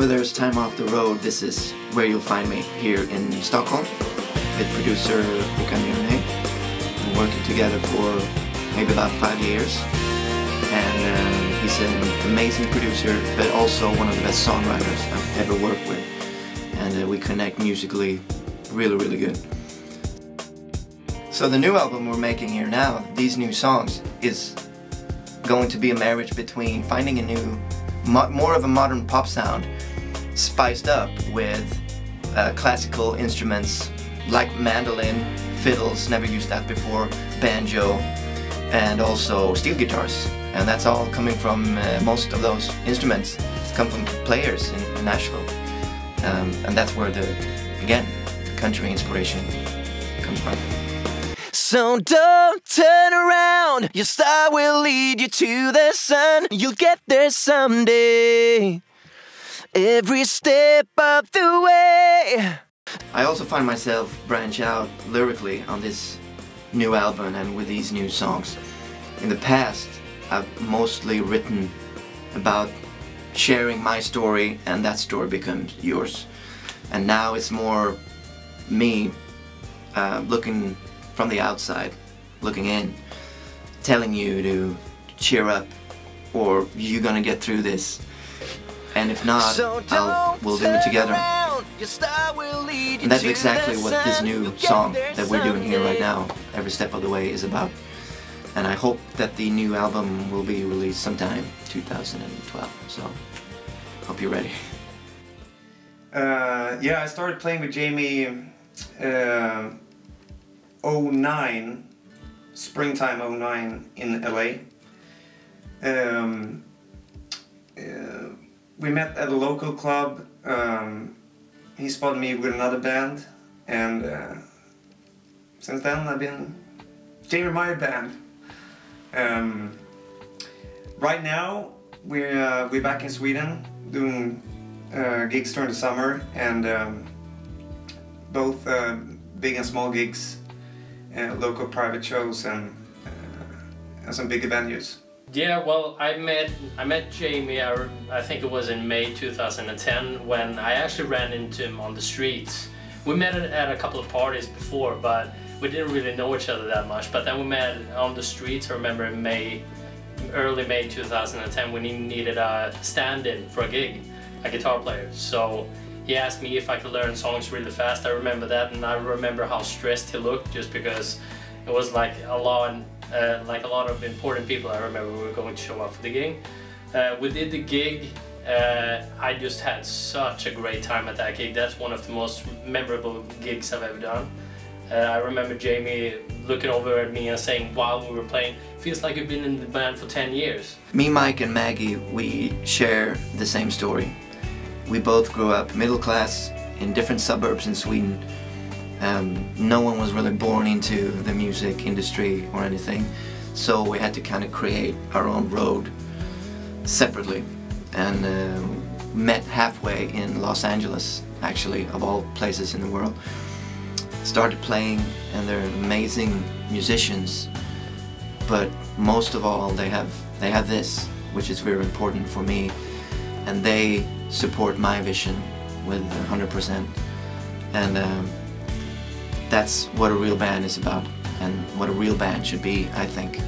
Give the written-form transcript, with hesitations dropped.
whenever there's time off the road, this is where you'll find me, here in Stockholm with producer Jamie Meyer. We're working together for maybe about 5 years, and he's an amazing producer, but also one of the best songwriters I've ever worked with, and we connect musically really good. So the new album we're making here now, these new songs, is going to be a marriage between finding a new, more of a modern pop sound, spiced up with classical instruments like mandolin, fiddles, never used that before, banjo, and also steel guitars. And that's all coming from, most of those instruments come from players in Nashville. And that's where again, the country inspiration comes from. So don't turn around, your star will lead you to the sun. You'll get there someday, every step of the way. I also find myself branch out lyrically on this new album and with these new songs. In the past, I've mostly written about sharing my story, and that story becomes yours. And now it's more me looking from the outside, looking in, telling you to cheer up, or you're gonna get through this. And if not, we'll do it together. And that's exactly what this new song that we're doing here right now, Every Step of the Way, is about. And I hope that the new album will be released sometime 2012, so hope you're ready. Yeah, I started playing with Jamie 09, springtime 09 in LA. We met at a local club. He spotted me with another band, and since then I've been Jamie Meyer band. Right now we're back in Sweden doing gigs during the summer, and both big and small gigs, local private shows, and some bigger venues. Yeah, well, I met Jamie, I think it was in May 2010, when I actually ran into him on the streets. We met at a couple of parties before, but we didn't really know each other that much. But then we met on the streets, I remember in early May 2010, when he needed a stand-in for a gig, a guitar player. So he asked me if I could learn songs really fast. I remember that, and I remember how stressed he looked, just because it was like a lot of important people. I remember we were going to show up for the gig. We did the gig. I just had such a great time at that gig. That's one of the most memorable gigs I've ever done. I remember Jamie looking over at me and saying while we were playing, "Feels like you've been in the band for 10 years. Me, Mike, and Maggie, we share the same story. We both grew up middle class in different suburbs in Sweden. No one was really born into the music industry or anything, so we had to kind of create our own road separately, and met halfway in Los Angeles, actually, of all places in the world. Started playing, and they're amazing musicians, but most of all they have this, which is very important for me, and they support my vision with 100%, and that's what a real band is about, and what a real band should be, I think.